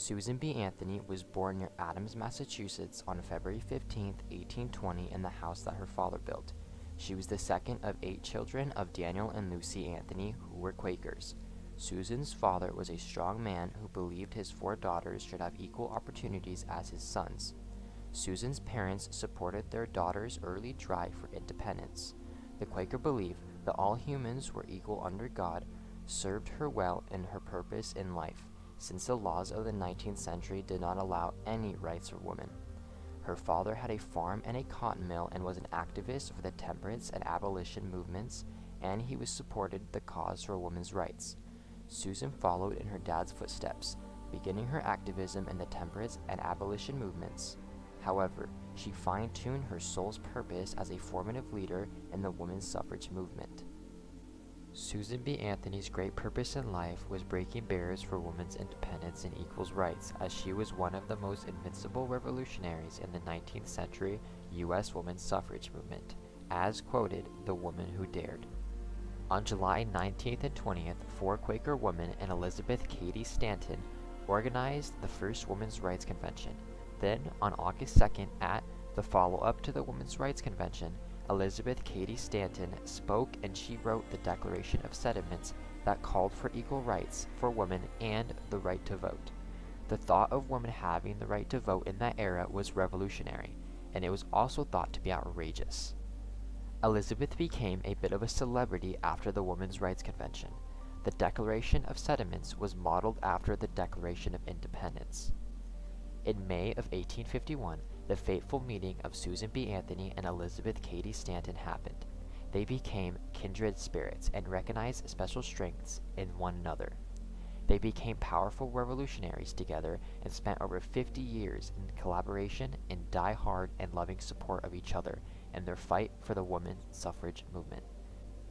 Susan B. Anthony was born near Adams, Massachusetts on February 15, 1820 in the house that her father built. She was the second of 8 children of Daniel and Lucy Anthony, who were Quakers. Susan's father was a strong man who believed his 4 daughters should have equal opportunities as his sons. Susan's parents supported their daughter's early drive for independence. The Quaker belief that all humans were equal under God served her well in her purpose in life, since the laws of the 19th century did not allow any rights for women. Her father had a farm and a cotton mill and was an activist for the temperance and abolition movements, and he was supported the cause for women's rights. Susan followed in her dad's footsteps, beginning her activism in the temperance and abolition movements. However, she fine-tuned her soul's purpose as a formative leader in the women's suffrage movement. Susan B. Anthony's great purpose in life was breaking barriers for women's independence and equal rights, as she was one of the most invincible revolutionaries in the 19th century U.S. women's suffrage movement, as quoted, "the woman who dared." On July 19th and 20th, 4 Quaker women and Elizabeth Cady Stanton organized the first Women's Rights Convention. Then, on August 2nd, at the follow-up to the Women's Rights Convention, Elizabeth Cady Stanton spoke and she wrote the Declaration of Sentiments that called for equal rights for women and the right to vote. The thought of women having the right to vote in that era was revolutionary, and it was also thought to be outrageous. Elizabeth became a bit of a celebrity after the Women's Rights Convention. The Declaration of Sentiments was modeled after the Declaration of Independence. In May of 1851, the fateful meeting of Susan B. Anthony and Elizabeth Cady Stanton happened. They became kindred spirits and recognized special strengths in one another. They became powerful revolutionaries together and spent over 50 years in collaboration and die-hard and loving support of each other in their fight for the women's suffrage movement.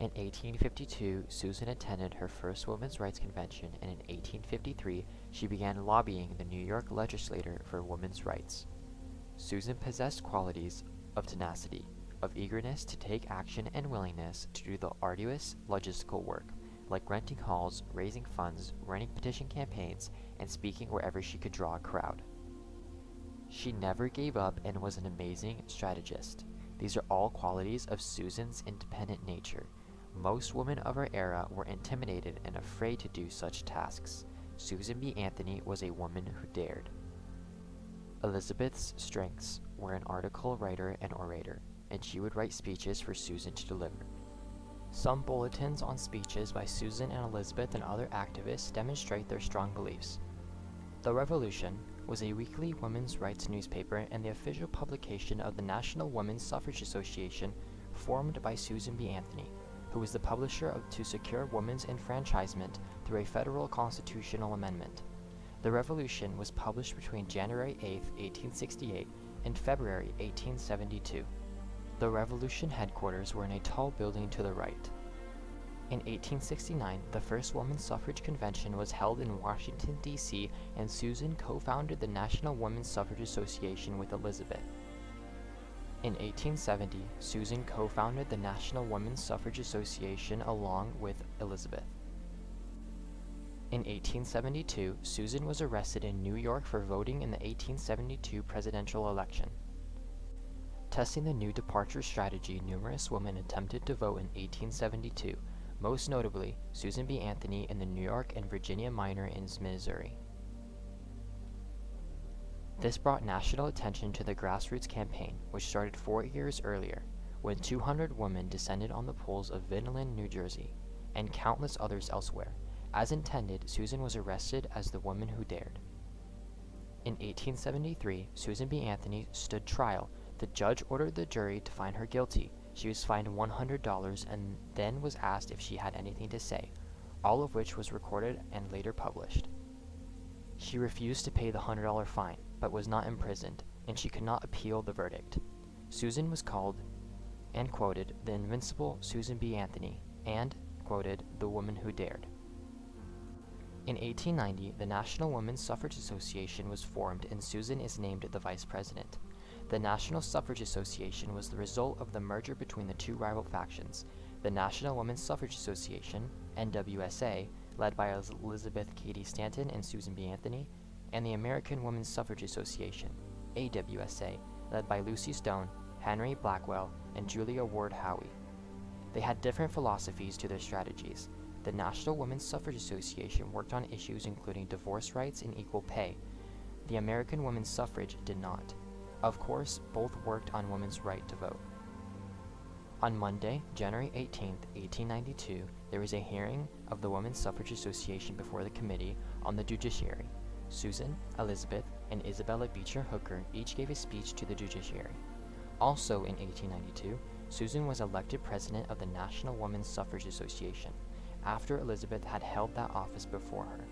In 1852, Susan attended her first Women's Rights Convention, and in 1853, she began lobbying the New York legislature for women's rights. Susan possessed qualities of tenacity, of eagerness to take action and willingness to do the arduous logistical work, like renting halls, raising funds, running petition campaigns, and speaking wherever she could draw a crowd. She never gave up and was an amazing strategist. These are all qualities of Susan's independent nature. Most women of her era were intimidated and afraid to do such tasks. Susan B. Anthony was a woman who dared. Elizabeth's strengths were an article writer and orator, and she would write speeches for Susan to deliver. Some bulletins on speeches by Susan and Elizabeth and other activists demonstrate their strong beliefs. The Revolution was a weekly women's rights newspaper and the official publication of the National Women's Suffrage Association, formed by Susan B. Anthony, who was the publisher to secure women's enfranchisement through a federal constitutional amendment. The Revolution was published between January 8, 1868 and February 1872. The Revolution headquarters were in a tall building to the right. In 1869, the first women's suffrage convention was held in Washington, D.C., and Susan co-founded the National Women's Suffrage Association with Elizabeth. In 1870, Susan co-founded the National Women's Suffrage Association along with Elizabeth. In 1872, Susan was arrested in New York for voting in the 1872 presidential election. Testing the new departure strategy, numerous women attempted to vote in 1872, most notably Susan B. Anthony and the New York and Virginia Minor in Missouri. This brought national attention to the grassroots campaign, which started 4 years earlier, when 200 women descended on the polls of Vineland, New Jersey, and countless others elsewhere. As intended, Susan was arrested as the woman who dared. In 1873, Susan B. Anthony stood trial. The judge ordered the jury to find her guilty. She was fined $100 and then was asked if she had anything to say, all of which was recorded and later published. She refused to pay the $100 fine, but was not imprisoned, and she could not appeal the verdict. Susan was called and quoted the Invincible Susan B. Anthony and quoted the woman who dared. In 1890, the National Women's Suffrage Association was formed and Susan is named the vice president. The National Suffrage Association was the result of the merger between the two rival factions, the National Women's Suffrage Association, NWSA, led by Elizabeth Cady Stanton and Susan B. Anthony, and the American Women's Suffrage Association, AWSA, led by Lucy Stone, Henry Blackwell, and Julia Ward Howe. They had different philosophies to their strategies. The National Women's Suffrage Association worked on issues including divorce rights and equal pay. The American Women's Suffrage did not. Of course, both worked on women's right to vote. On Monday, January 18, 1892, there was a hearing of the Women's Suffrage Association before the Committee on the Judiciary. Susan, Elizabeth, and Isabella Beecher Hooker each gave a speech to the judiciary. Also in 1892, Susan was elected president of the National Women's Suffrage Association, after Elizabeth had held that office before her.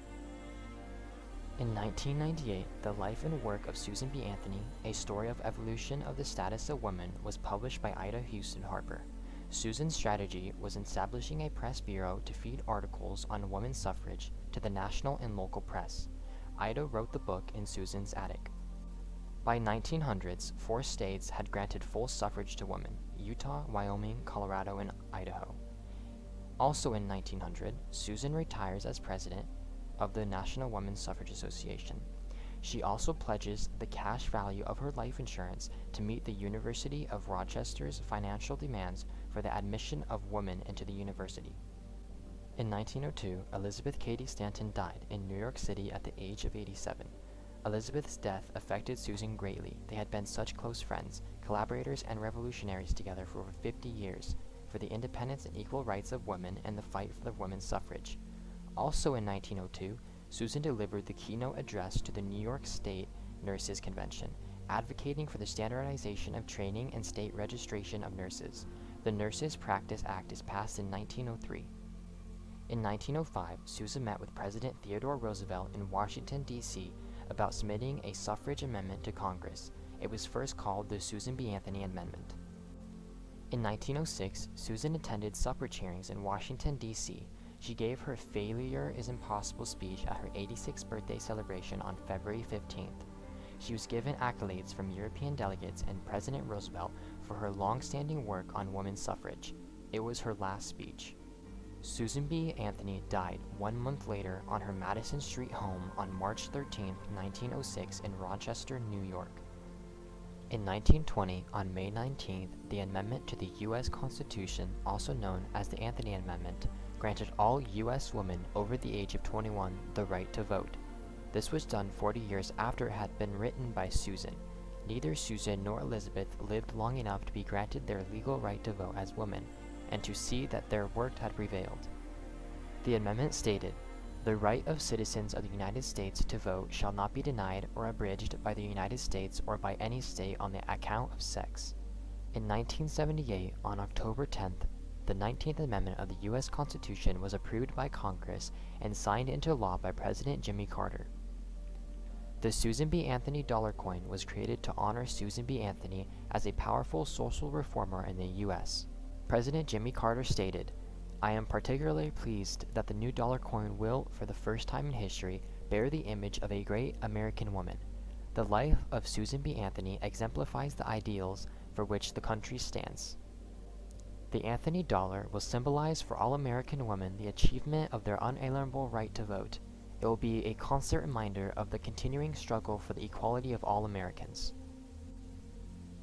In 1998, The Life and Work of Susan B. Anthony, A Story of Evolution of the Status of Women, was published by Ida Houston Harper. Susan's strategy was establishing a press bureau to feed articles on women's suffrage to the national and local press. Ida wrote the book in Susan's attic. By 1900s, 4 states had granted full suffrage to women: Utah, Wyoming, Colorado, and Idaho. Also in 1900, Susan retires as president of the National Women's Suffrage Association. She also pledges the cash value of her life insurance to meet the University of Rochester's financial demands for the admission of women into the university. In 1902, Elizabeth Cady Stanton died in New York City at the age of 87. Elizabeth's death affected Susan greatly. They had been such close friends, collaborators, and revolutionaries together for over 50 years for the independence and equal rights of women and the fight for the women's suffrage. Also in 1902, Susan delivered the keynote address to the New York State Nurses Convention, advocating for the standardization of training and state registration of nurses. The Nurses Practice Act is passed in 1903. In 1905, Susan met with President Theodore Roosevelt in Washington, D.C. about submitting a suffrage amendment to Congress. It was first called the Susan B. Anthony Amendment. In 1906, Susan attended suffrage hearings in Washington, D.C. She gave her Failure is Impossible speech at her 86th birthday celebration on February 15th. She was given accolades from European delegates and President Roosevelt for her long-standing work on women's suffrage. It was her last speech. Susan B. Anthony died 1 month later on her Madison Street home on March 13, 1906 in Rochester, New York. In 1920, on May 19th, the amendment to the U.S. Constitution, also known as the Anthony Amendment, granted all U.S. women over the age of 21 the right to vote. This was done 40 years after it had been written by Susan. Neither Susan nor Elizabeth lived long enough to be granted their legal right to vote as women, and to see that their work had prevailed. The amendment stated, "The right of citizens of the United States to vote shall not be denied or abridged by the United States or by any state on the account of sex." In 1978, on October 10th, the 19th Amendment of the U.S. Constitution was approved by Congress and signed into law by President Jimmy Carter. The Susan B. Anthony dollar coin was created to honor Susan B. Anthony as a powerful social reformer in the U.S. President Jimmy Carter stated, "I am particularly pleased that the new dollar coin will, for the first time in history, bear the image of a great American woman. The life of Susan B. Anthony exemplifies the ideals for which the country stands." The Anthony dollar will symbolize for all American women the achievement of their unalienable right to vote. It will be a constant reminder of the continuing struggle for the equality of all Americans.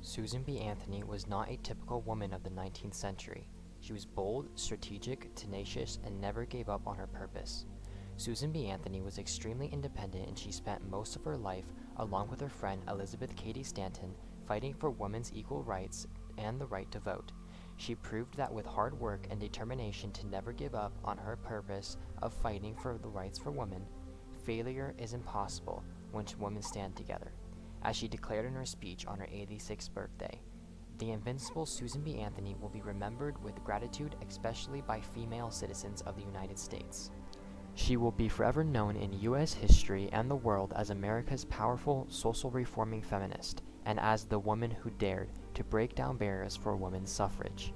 Susan B. Anthony was not a typical woman of the 19th century. She was bold, strategic, tenacious, and never gave up on her purpose. Susan B. Anthony was extremely independent, and she spent most of her life, along with her friend Elizabeth Cady Stanton, fighting for women's equal rights and the right to vote. She proved that with hard work and determination to never give up on her purpose of fighting for the rights for women, failure is impossible when women stand together, as she declared in her speech on her 86th birthday. The Invincible Susan B. Anthony will be remembered with gratitude, especially by female citizens of the United States. She will be forever known in U.S. history and the world as America's powerful social reforming feminist, and as the woman who dared to break down barriers for women's suffrage.